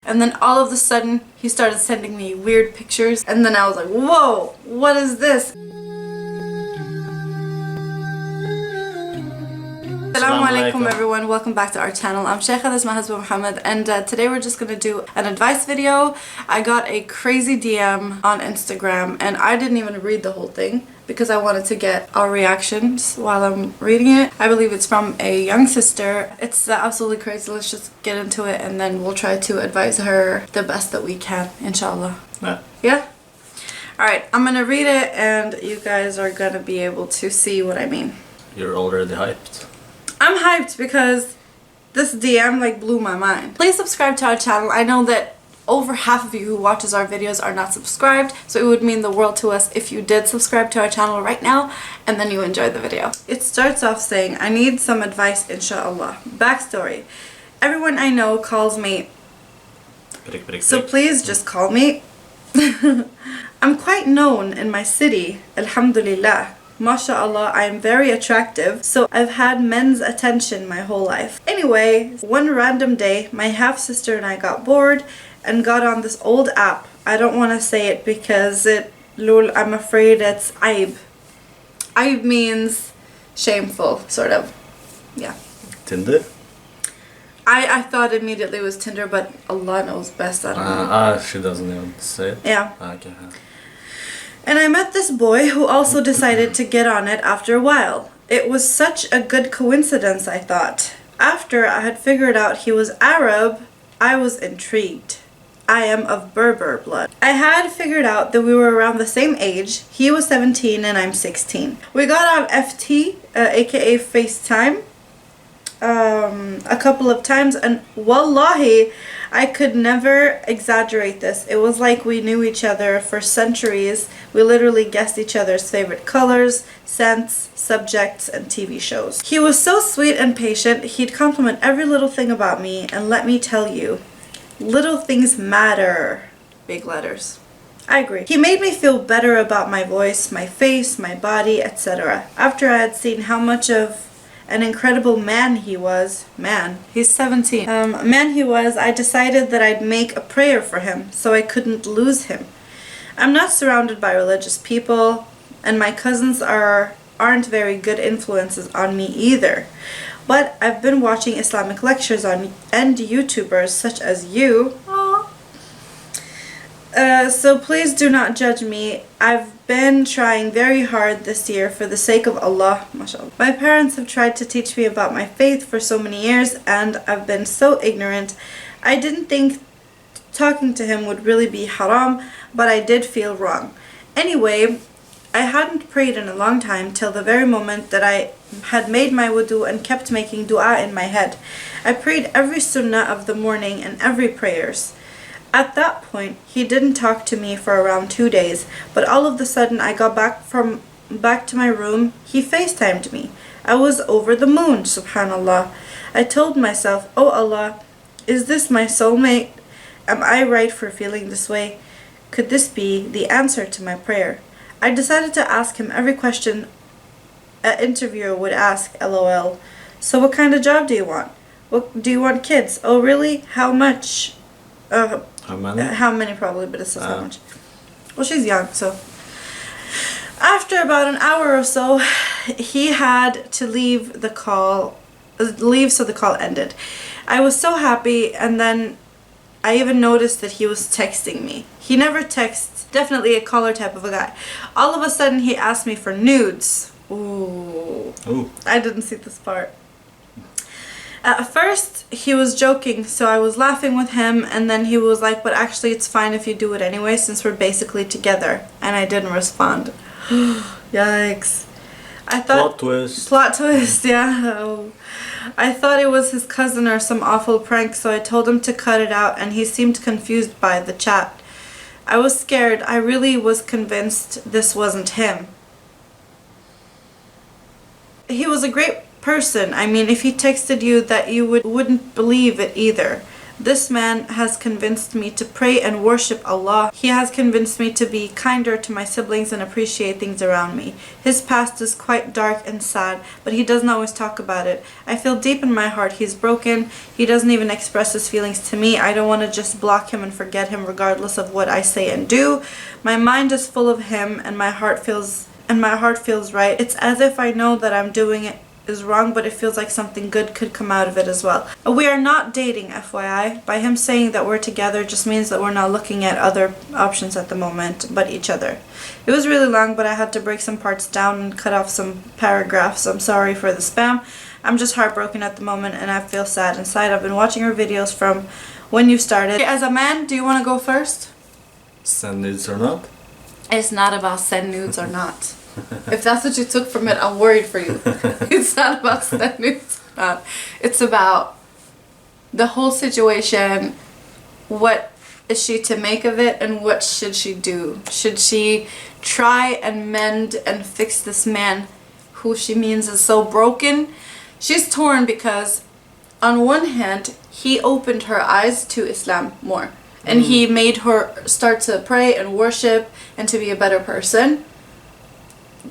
And then all of a sudden, he started sending me weird pictures. And then I was like, whoa, what is this? Assalamu alaikum everyone, welcome back to our channel. I'm Sheikha, this is my husband Muhammad, and today we're just gonna do an advice video. I got a crazy DM on Instagram and I didn't even read the whole thing because I wanted to get our reactions while I'm reading it. I believe it's from a young sister. It's absolutely crazy. Let's just get into it and then we'll try to advise her the best that we can, inshallah. Yeah? Alright, I'm gonna read it and you guys are gonna be able to see what I mean. You're already hyped. I'm hyped because this DM like blew my mind. Please subscribe to our channel. I know that over half of you who watches our videos are not subscribed, so it would mean the world to us if you did subscribe to our channel right now and then you enjoyed the video. It starts off saying, I need some advice, inshallah. Backstory. Everyone I know calls me, so please just call me. I'm quite known in my city, alhamdulillah. MashaAllah, I am very attractive, so I've had men's attention my whole life. Anyway, one random day, my half-sister and I got bored and got on this old app. I don't want to say it because I'm afraid it's aib. Aib means shameful, sort of. Yeah. Tinder? I thought immediately it was Tinder, but Allah knows best. I don't know. She doesn't even say it? Yeah. Okay. And I met this boy who also decided to get on it after a while. It was such a good coincidence, I thought. After I had figured out he was Arab, I was intrigued. I am of Berber blood. I had figured out that we were around the same age. He was 17 and I'm 16. We got on FT, aka FaceTime, a couple of times, and wallahi, I could never exaggerate this. It was like we knew each other for centuries. We literally guessed each other's favorite colors, scents, subjects, and TV shows. He was so sweet and patient. He'd compliment every little thing about me, and let me tell you, little things matter. Big letters. I agree. He made me feel better about my voice, my face, my body, etc. After I had seen how much of an incredible man he was. Man, he's 17. Man he was, I decided that I'd make a prayer for him so I couldn't lose him. I'm not surrounded by religious people, and my cousins aren't very good influences on me either. But I've been watching Islamic lectures and YouTubers such as you. So please do not judge me. I've been trying very hard this year for the sake of Allah, mashallah. My parents have tried to teach me about my faith for so many years and I've been so ignorant. I didn't think talking to him would really be haram, but I did feel wrong. Anyway, I hadn't prayed in a long time till the very moment that I had made my wudu and kept making dua in my head. I prayed every sunnah of the morning and every prayers. At that point, he didn't talk to me for around 2 days, but all of a sudden I got back to my room. He FaceTimed me. I was over the moon, subhanallah. I told myself, oh Allah, is this my soulmate? Am I right for feeling this way? Could this be the answer to my prayer? I decided to ask him every question an interviewer would ask, lol. So what kind of job do you want? What, do you want kids? Oh really? How much? How many probably, but it says how much. Well, she's young, so. After about an hour or so, he had to leave so the call ended. I was so happy, and then I even noticed that he was texting me. He never texts, definitely a caller type of a guy. All of a sudden, he asked me for nudes. Ooh. I didn't see this part. At first, he was joking, so I was laughing with him, and then he was like, but actually it's fine if you do it anyway, since we're basically together. And I didn't respond. Yikes. I thought... Plot twist. Plot twist, yeah. Oh. I thought it was his cousin or some awful prank, so I told him to cut it out, and he seemed confused by the chat. I was scared. I really was convinced this wasn't him. He was a great person. I mean, if he texted you that, you wouldn't believe it either. This man has convinced me to pray and worship Allah. He has convinced me to be kinder to my siblings and appreciate things around me. His past is quite dark and sad, but he doesn't always talk about it. I feel deep in my heart he's broken. He doesn't even express his feelings to me. I don't want to just block him and forget him regardless of what I say and do. My mind is full of him and my heart feels right. It's as if I know that I'm doing it is wrong, but it feels like something good could come out of it as well. We are not dating, FYI. By him saying that we're together just means that we're not looking at other options at the moment but each other. It was really long, but I had to break some parts down and cut off some paragraphs. I'm sorry for the spam. I'm just heartbroken at the moment and I feel sad inside. I've been watching your videos from when you started. As a man, do you want to go first? Send nudes or not? It's not about send nudes or not. If that's what you took from it, I'm worried for you. It's not about send nudes or not. It's about the whole situation. What is she to make of it and what should she do? Should she try and mend and fix this man who she means is so broken? She's torn because on one hand, he opened her eyes to Islam more. And he made her start to pray and worship and to be a better person.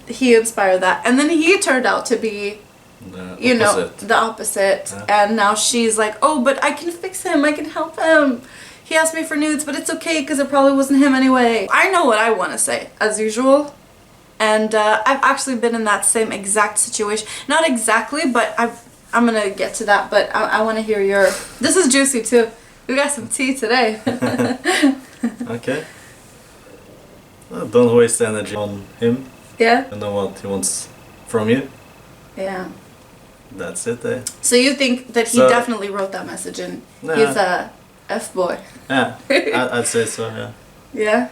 He inspired that. And then he turned out to be, the opposite. Yeah. And now she's like, oh, but I can fix him. I can help him. He asked me for nudes, but it's okay because it probably wasn't him anyway. I know what I want to say, as usual. And I've actually been in that same exact situation. Not exactly, but I'm going to get to that. But I want to hear your... This is juicy too. We got some tea today. Okay. Well, don't waste energy on him. Yeah? I know what he wants from you. Yeah. That's it, eh? So you think that he definitely wrote that message and he's a F-boy? Yeah, I'd say so, yeah. Yeah?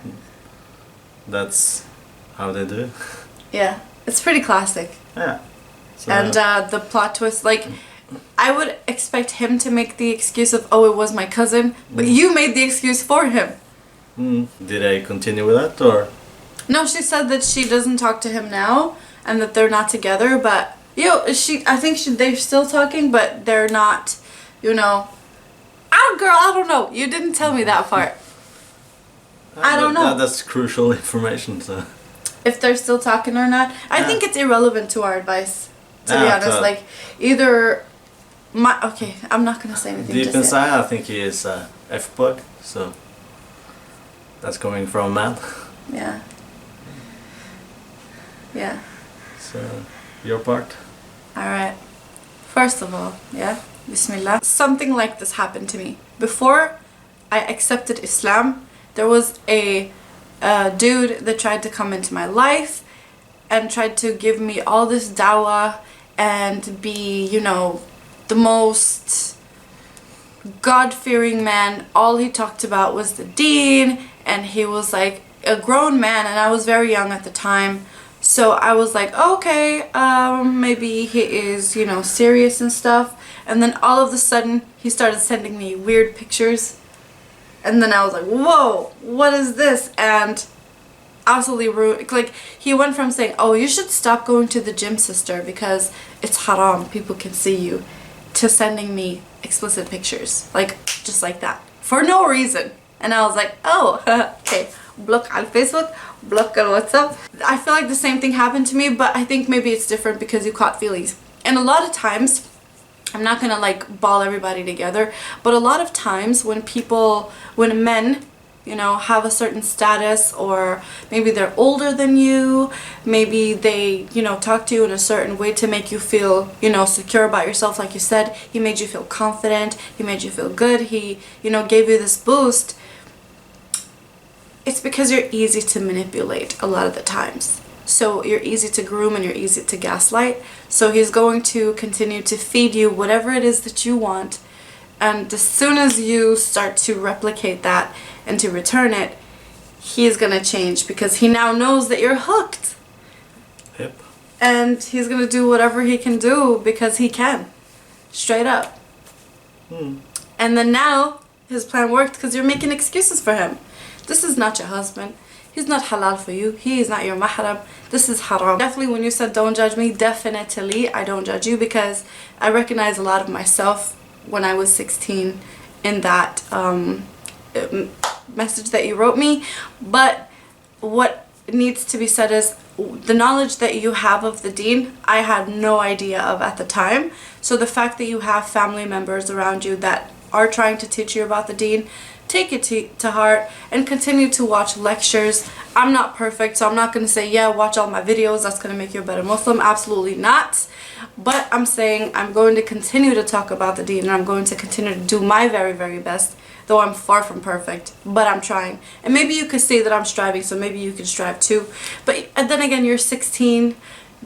That's how they do. Yeah. It's pretty classic. Yeah. So, and the plot twist, like... I would expect him to make the excuse of, oh, it was my cousin, but you made the excuse for him. Did I continue with that, or? No, she said that she doesn't talk to him now, and that they're not together, but, I think they're still talking, but they're not, girl, I don't know. You didn't tell me that part. I don't know. That's crucial information, so. If they're still talking or not. I think it's irrelevant to our advice, to be honest. Like, either... Okay, I'm not gonna say anything. Deep inside, I think he is a F-boy, so that's coming from a man. Yeah. Yeah. So, your part? Alright. First of all, Bismillah. Something like this happened to me. Before I accepted Islam, there was a dude that tried to come into my life and tried to give me all this dawah and be, the most God-fearing man. All he talked about was the deen, and he was like a grown man, and I was very young at the time, so I was like, okay, maybe he is, serious and stuff. And then all of a sudden he started sending me weird pictures, and then I was like, whoa, what is this? And absolutely rude. Like, he went from saying, oh, you should stop going to the gym, sister, because it's haram, people can see you, to sending me explicit pictures, like just like that, for no reason. And I was like, oh, okay, block on Facebook, block on WhatsApp. I feel like the same thing happened to me, but I think maybe it's different because you caught feelings. And a lot of times, I'm not gonna like ball everybody together, but a lot of times when men have a certain status, or maybe they're older than you, maybe they, talk to you in a certain way to make you feel, secure about yourself. Like you said, he made you feel confident, he made you feel good, he, gave you this boost. It's because you're easy to manipulate a lot of the times. So you're easy to groom and you're easy to gaslight. So he's going to continue to feed you whatever it is that you want. And as soon as you start to replicate that and to return it, he's gonna change because he now knows that you're hooked. Yep. And he's gonna do whatever he can do because he can. Straight up. And then now his plan worked because you're making excuses for him. This is not your husband. He's not halal for you. He is not your mahram. This is haram. Definitely when you said don't judge me, definitely I don't judge you, because I recognize a lot of myself when I was 16 in that message that you wrote me. But what needs to be said is the knowledge that you have of the deen, I had no idea of at the time. So the fact that you have family members around you that are trying to teach you about the deen, take it to heart and continue to watch lectures. I'm not perfect, so I'm not going to say, yeah, watch all my videos, that's going to make you a better Muslim. Absolutely not. But I'm saying I'm going to continue to talk about the deen, and I'm going to continue to do my very, very best, though I'm far from perfect, but I'm trying. And maybe you could say that I'm striving, so maybe you can strive too. But then again, you're 16.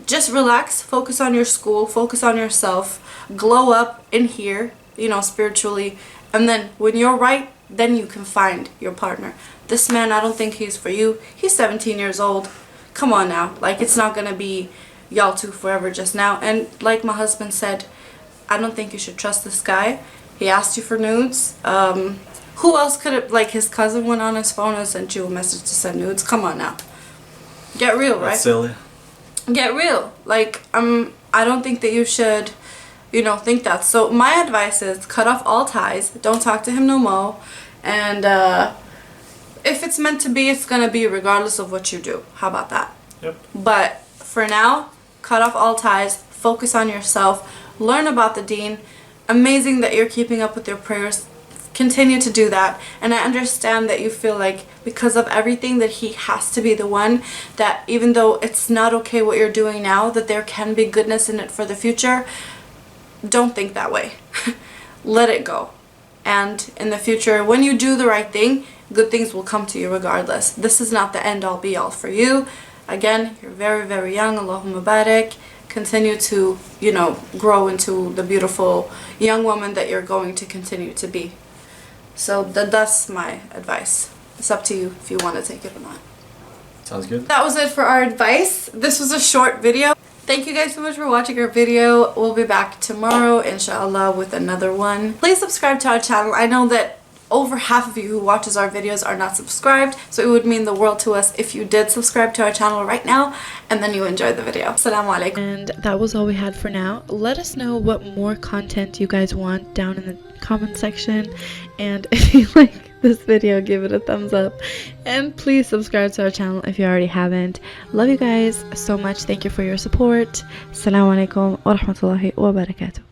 Just relax, focus on your school, focus on yourself, glow up in here, you know, spiritually. And then when you're right, then you can find your partner. This man, I don't think he's for you. He's 17 years old. Come on now. Like, it's not gonna be y'all two forever just now. And like my husband said, I don't think you should trust this guy. He asked you for nudes. Who else could have, like, his cousin went on his phone and sent you a message to send nudes? Come on now. Get real, right? That's silly. Get real. Like, I don't think that you should, you know, think that. So my advice is cut off all ties. Don't talk to him no more. And if it's meant to be, it's gonna be regardless of what you do. How about that? Yep. But for now, cut off all ties. Focus on yourself. Learn about the deen. Amazing that you're keeping up with your prayers. Continue to do that. And I understand that you feel like because of everything that he has to be the one, that even though it's not okay what you're doing now, that there can be goodness in it for the future. Don't think that way. Let it go. And in the future, when you do the right thing, good things will come to you regardless. This is not the end all be all for you. Again, you're very, very young. Allahumma barik. Continue to, you know, grow into the beautiful young woman that you're going to continue to be. So that's my advice. It's up to you if you want to take it or not. Sounds good. That was it for our advice. This was a short video. Thank you guys so much for watching our video. We'll be back tomorrow, inshallah, with another one. Please subscribe to our channel. I know that over half of you who watches our videos are not subscribed, so it would mean the world to us if you did subscribe to our channel right now and then you enjoyed the video. Assalamu alaikum. And that was all we had for now. Let us know what more content you guys want down in the comment section, and if you like this video, give it a thumbs up, and please subscribe to our channel if you already haven't. Love you guys so much. Thank you for your support. Assalamu alaikum wa rahmatullahi wa barakatuh.